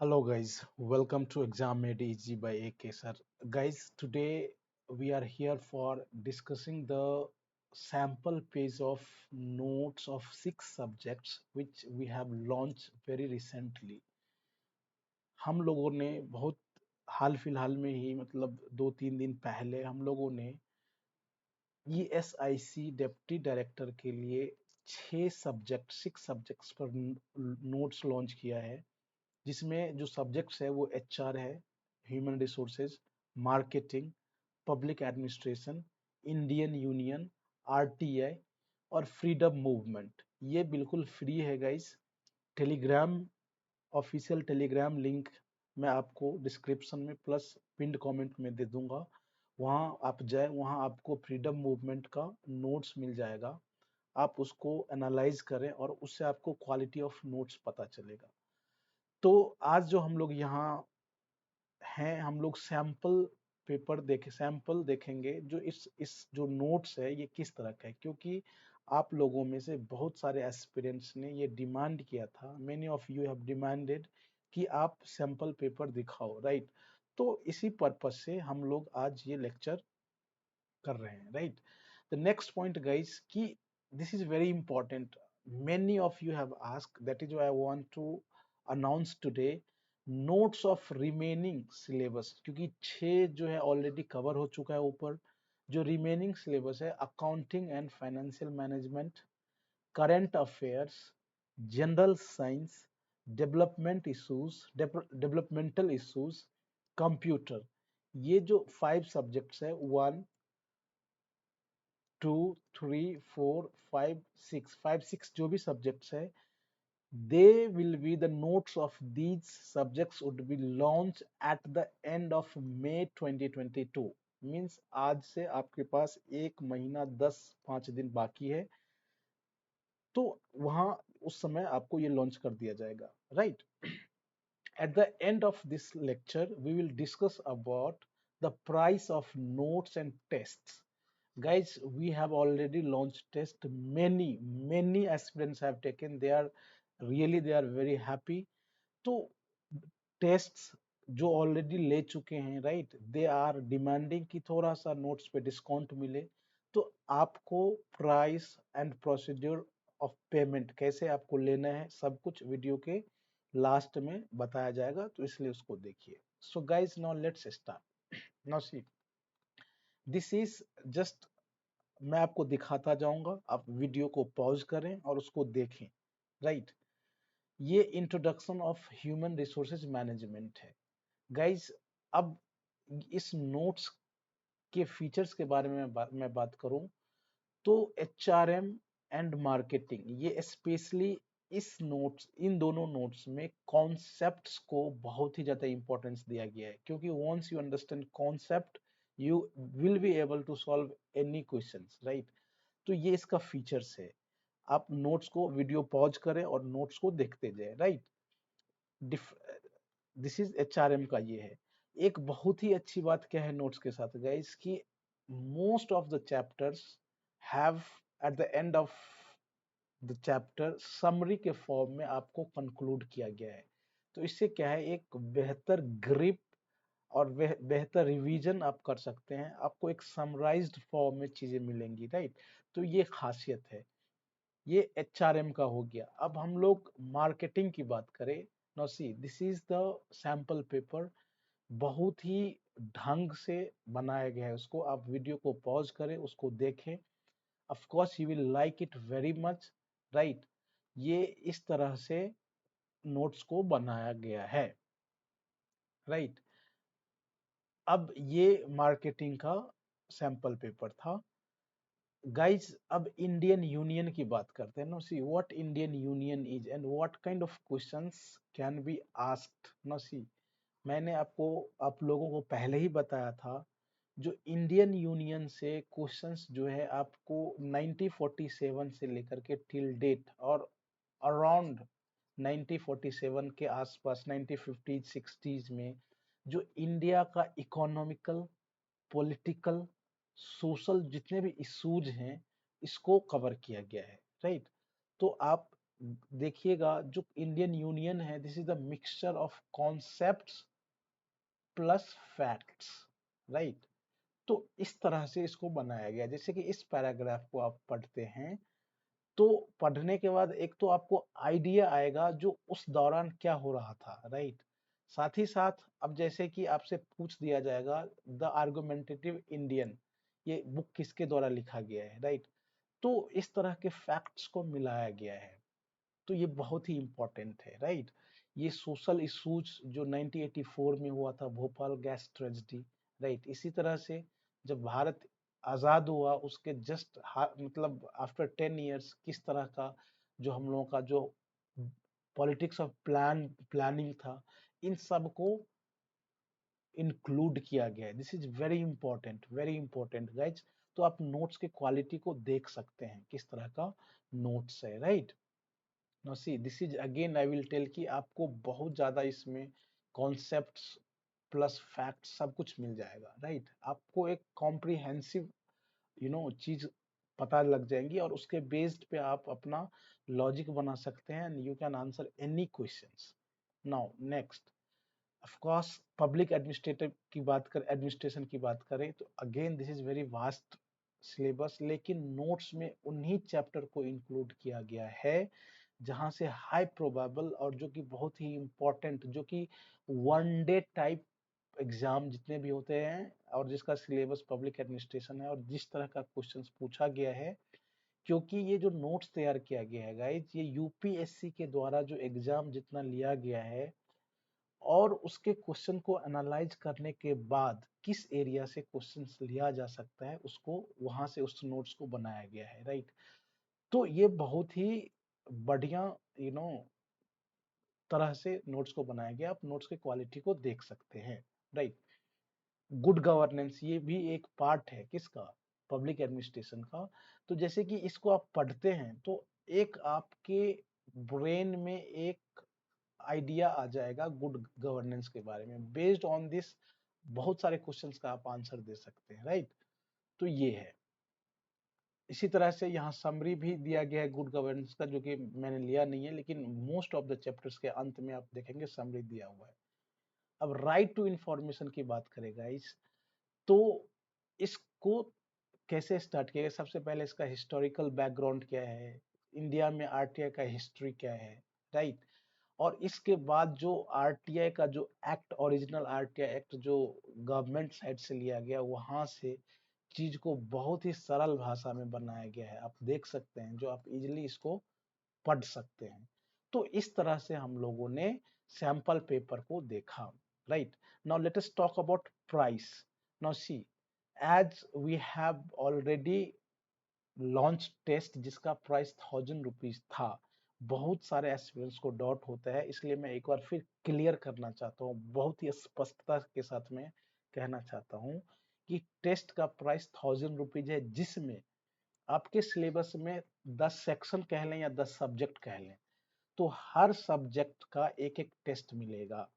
Hello guys, welcome to Exam Made Easy by AK sir. Guys, today we are here for discussing the sample page of notes of 6 subjects which we have launched very recently. हम लोगों ने बहुत हाल फिलहाल में ही मतलब 2-3 दिन पहले हम लोगों ने ESIC डिप्टी डायरेक्टर के लिए 6 सब्जेक्ट्स पर नोट्स लॉन्च किया है, जिसमें जो सब्जेक्ट्स है वो HR है, human resources, marketing, public administration, Indian union, RTI और फ्रीडम मूवमेंट। ये बिल्कुल फ्री है guys. Telegram, official Telegram link मैं आपको डिस्क्रिप्शन में प्लस पिंड कमेंट में दे दूंगा। वहाँ आप जाए, वहाँ आपको फ्रीडम मूवमेंट का नोट्स मिल जाएगा। आप उसको एनालाइज करें और उससे आपको क्वालिटी ऑफ नोट्स पता चलेगा। तो आज जो हम लोग यहाँ हैं, हम लोग सैंपल देखेंगे जो इस जो नोट्स है ये किस तरह का है, क्योंकि आप लोगों में से बहुत सारे एस्पिरेंट्स ने ये डिमांड किया था। Many of you have demanded कि आप सैंपल पेपर दिखाओ, राइट। तो इसी पर्पज से हम लोग आज ये लेक्चर कर रहे हैं, right. The next point guys कि this is very important, many of you have asked, that is why I want to announce today notes of remaining syllabus, क्योंकि 6 जो है ऑलरेडी कवर हो चुका है ऊपर। जो रिमेनिंग सिलेबस है, accounting and financial management, current affairs, general science, developmental issues, computer, ये जो 5 सब्जेक्ट्स है, 1 2 3 4 5 6 जो भी सब्जेक्ट्स है, they will be the notes of these subjects would be launched at the end of May 2022। Means आज से आपके पास 1 महीना 5 दिन बाकी है, तो वहां उस समय आपको ये लॉन्च कर दिया जाएगा, right. At the end of this lecture, we will discuss about the price of notes and tests. Guys, we have already launched test. Many aspirants have taken. They are very happy. तो tests जो already ले चुके हैं, right, they are demanding कि थोड़ा सा notes पे discount मिले। तो आपको price and procedure of payment कैसे आपको लेना है, सब कुछ वीडियो के लास्ट में बताया जाएगा, तो इसलिए उसको देखिए। So guys, now let's start. Now see, this is just, मैं आपको दिखाता जाऊंगा, आप वीडियो को पॉज करें और उसको देखें, राइट। ये introduction of human resources management है गाइज। अब इस नोट्स के फीचर्स के बारे में मैं बात करूं, तो HRM एंड मार्केटिंग, ये स्पेशली इन दोनों नोट्स में कॉन्सेप्ट्स को बहुत ही ज्यादा इंपॉर्टेंस दिया गया है, क्योंकि once you understand concept, you will be able to solve any questions, right. तो ये इसका फीचर्स है। आप नोट्स को वीडियो पॉज करें और नोट्स को देखते जाए, राइट। दिस इज HRM का ये है। एक बहुत ही अच्छी बात क्या है नोट्स के साथ गाइस, कि most of the chapters have at the end of the chapter summary के फॉर्म में आपको कंक्लूड किया गया है। तो इससे क्या है, एक बेहतर ग्रिप और बेहतर रिवीजन आप कर सकते हैं, आपको एक समराइज्ड फॉर्म में चीजें मिलेंगी, राइट। तो ये खासियत है। ये HRM का हो गया। अब हम लोग मार्केटिंग की बात करें। Now see, this is the sample paper. बहुत ही ढंग से बनाया गया है उसको। आप वीडियो को पॉज करें, उसको देखें। Of course you will like it very much, right. ये इस तरह से नोट्स को बनाया गया है, राइट। अब ये मार्केटिंग का सैंपल पेपर था गाइज। अब इंडियन यूनियन की बात करते हैं। Now see, what Indian union is and what kind of questions can be asked. Now see, मैंने आप लोगों को पहले ही बताया था, जो इंडियन यूनियन से क्वेश्चंस जो है आपको 1947 से लेकर के टिल डेट और अराउंड 1947 के आसपास 1950 60s में जो इंडिया का इकोनॉमिकल, पॉलिटिकल, सोशल जितने भी इश्यूज हैं, इसको कवर किया गया है, राइट। तो आप देखिएगा जो इंडियन यूनियन है, this is the mixture of concepts plus facts, right. तो इस तरह से इसको बनाया गया। जैसे कि इस पैराग्राफ को आप पढ़ते हैं तो पढ़ने के बाद एक तो आपको आइडिया आएगा जो उस दौरान क्या हो रहा था, राइट। साथ ही साथ अब जैसे कि आपसे पूछ दिया जाएगा द आर्गुमेंटेटिव इंडियन, ये बुक किसके द्वारा लिखा गया है, राइट। तो इस तरह के फैक्ट्स को मिलाया गया है, तो ये बहुत ही इंपॉर्टेंट है, राइट। ये सोशल इश्यूज जो 1984 में हुआ था, भोपाल गैस ट्रेजेडी, राइट। इसी तरह से जब भारत आजाद हुआ उसके जस्ट मतलब आफ्टर 10 इयर्स किस तरह का जो हम लोगों का जो पॉलिटिक्स ऑफ प्लानिंग था, इन सब को इंक्लूड किया गया है। This is very important guys. तो आप नोट्स की क्वालिटी को देख सकते हैं किस तरह का नोट्स है, right. Now see this is again I will tell कि आपको बहुत ज्यादा इसमें कॉन्सेप्ट्स प्लस फैक्ट्स सब कुछ मिल जाएगा, राइट। आपको एक कॉम्प्रिहेंसिव चीज पता लग जाएंगी और उसके बेस्ड पे आप अपना लॉजिक बना सकते हैं and you can answer any questions. Now next, of course public administrative की बात करें, एडमिनिस्ट्रेशन की बात करें तो again this is very vast syllabus, लेकिन नोट्स में उन्हीं चैप्टर को इंक्लूड किया गया है जहां से हाई प्रोबेबल और जो कि बहुत ही इंपॉर्टेंट, जो कि वन डे टाइप एग्जाम जितने भी होते हैं और जिसका सिलेबस पब्लिक एडमिनिस्ट्रेशन है और जिस तरह का क्वेश्चंस पूछा गया है, क्योंकि ये जो नोट्स तैयार किया गया है गाइज, ये यूपीएससी के द्वारा जो एग्जाम जितना लिया गया है और उसके क्वेश्चन को एनालाइज करने के बाद किस एरिया से क्वेश्चंस लिया जा सकता है, उसको वहां से उस नोट्स को बनाया गया है, राइट। तो ये बहुत ही बढ़िया यू नो तरह से नोट्स को बनाया गया। आप नोट्स की क्वालिटी को देख सकते हैं, राइट। गुड गवर्नेंस ये भी एक पार्ट है किसका, पब्लिक एडमिनिस्ट्रेशन का। तो जैसे कि इसको आप पढ़ते हैं तो एक आपके ब्रेन में एक आइडिया आ जाएगा गुड गवर्नेंस के बारे में। बेस्ड ऑन दिस बहुत सारे क्वेश्चंस का आप आंसर दे सकते हैं, राइट। तो ये है। इसी तरह से यहाँ समरी भी दिया गया है गुड गवर्नेंस का, जो कि मैंने लिया नहीं है, लेकिन मोस्ट ऑफ द चैप्टर्स के अंत में आप देखेंगे समरी दिया हुआ है। अब राइट टू इंफॉर्मेशन की बात करेगा इस, तो इसको कैसे स्टार्ट किया गया, सबसे पहले इसका हिस्टोरिकल बैकग्राउंड क्या है, इंडिया में आरटीआई का हिस्ट्री क्या है, राइट। और इसके बाद जो आरटीआई का जो एक्ट, ओरिजिनल आरटीआई एक्ट जो गवर्नमेंट साइड से लिया गया, वहां से चीज को बहुत ही सरल भाषा में बनाया गया है, आप देख सकते हैं, जो आप इजिली इसको पढ़ सकते हैं। तो इस तरह से हम लोगों ने सैंपल पेपर को देखा, right. Now let us talk about price. Now see, as we have already launch test जिसका प्राइस 1000 रुपीज था, बहुत सारे एस्पिरेंट्स को डाउट होता है, इसलिए मैं एक बार फिर क्लियर करना चाहता हूँ, बहुत ही स्पष्टता के साथ में कहना चाहता हूँ कि टेस्ट का प्राइस 1000 रुपीज है, जिसमें आपके सिलेबस में 10 सेक्शन कह लें या 10 सब्जेक्ट कह लें, तो हर सब्जेक्ट का एक एक टेस्ट मिलेगा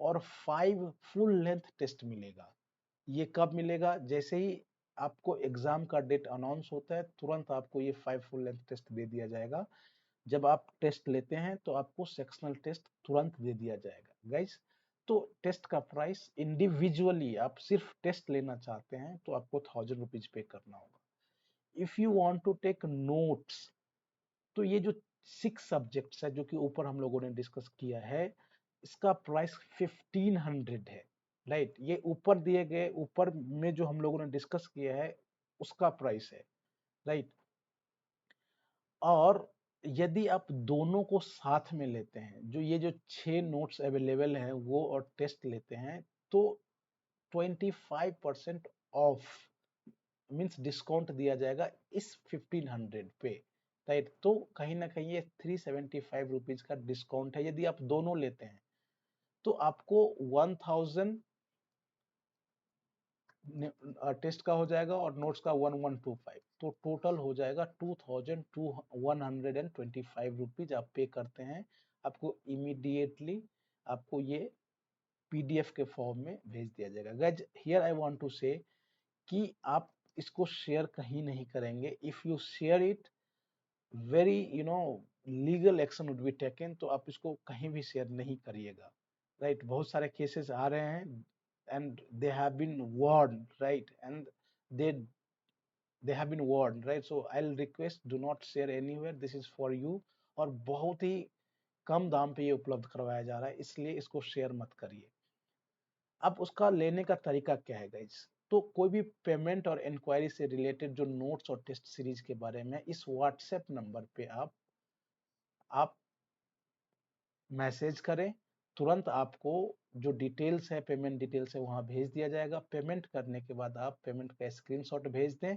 और 5 फुल लेंथ टेस्ट मिलेगा। ये कब मिलेगा, जैसे ही आपको एग्जाम का डेट अनाउंस होता है तुरंत आपको ये 5 फुल लेंथ टेस्ट दे दिया जाएगा। जब आप टेस्ट लेते हैं तो आपको सेक्शनल टेस्ट तुरंत दे दिया जाएगा गाइस। तो टेस्ट का प्राइस इंडिविजुअली, आप सिर्फ टेस्ट लेना चाहते हैं तो आपको 1000 रुपीज पे करना होगा। If you want to take notes, तो ये जो 6 सब्जेक्ट्स है जो कि ऊपर हम लोगों ने डिस्कस किया है, इसका प्राइस 1500 है, राइट। ये ऊपर दिए गए, ऊपर में जो हम लोगों ने डिस्कस किया है उसका प्राइस है, राइट। और यदि आप दोनों को साथ में लेते हैं, जो ये जो 6 नोट्स अवेलेबल हैं वो और टेस्ट लेते हैं, तो 25% ऑफ मीन्स डिस्काउंट दिया जाएगा इस 1500 पे, राइट। तो कहीं ना कहीं ये 375 रुपीज का डिस्काउंट है। यदि आप दोनों लेते हैं तो आपको 1000 टेस्ट का हो जाएगा और नोट्स का 1125, तो टोटल हो जाएगा 2125 रुपीज आप पे करते हैं। आपको इमीडिएटली आपको ये पीडीएफ के फॉर्म में भेज दिया जाएगा। Guys here I want to say कि आप इसको शेयर कहीं नहीं करेंगे। If you share it very legal action would be taken, तो आप इसको कहीं भी शेयर नहीं करिएगा, राइट। बहुत सारे केसेस आ रहे हैं and they have been warned, right, and they they have been warned, right? So I'll request, do not share anywhere, this is for you। और बहुत ही कम दाम पे ये उपलब्ध करवाया जा रहा है, इसलिए इसको शेयर मत करिए। अब उसका लेने का तरीका क्या है गाइज? तो कोई भी पेमेंट और इंक्वायरी से रिलेटेड जो नोट्स और टेस्ट सीरीज के बारे में, इस व्हाट्सएप नंबर पे आप मैसेज करें, तुरंत आपको जो डिटेल्स है, पेमेंट डिटेल्स है, वहां भेज दिया जाएगा। पेमेंट करने के बाद आप पेमेंट का स्क्रीनशॉट भेज दें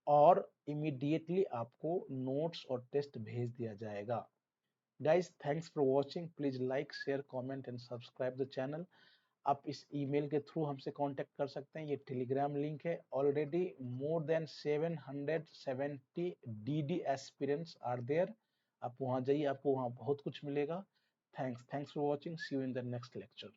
और इमीडिएटली आपको नोट्स और टेस्ट भेज दिया जाएगा। Guys, thanks for watching. Please like, share, comment and subscribe the channel. आप इस ईमेल के थ्रू हमसे कांटेक्ट कर सकते हैं, ये टेलीग्राम लिंक है। Already more than 770 DD aspirants are there. आप वहां जाइए, आपको वहां बहुत कुछ मिलेगा। Thanks for watching. See you in the next lecture.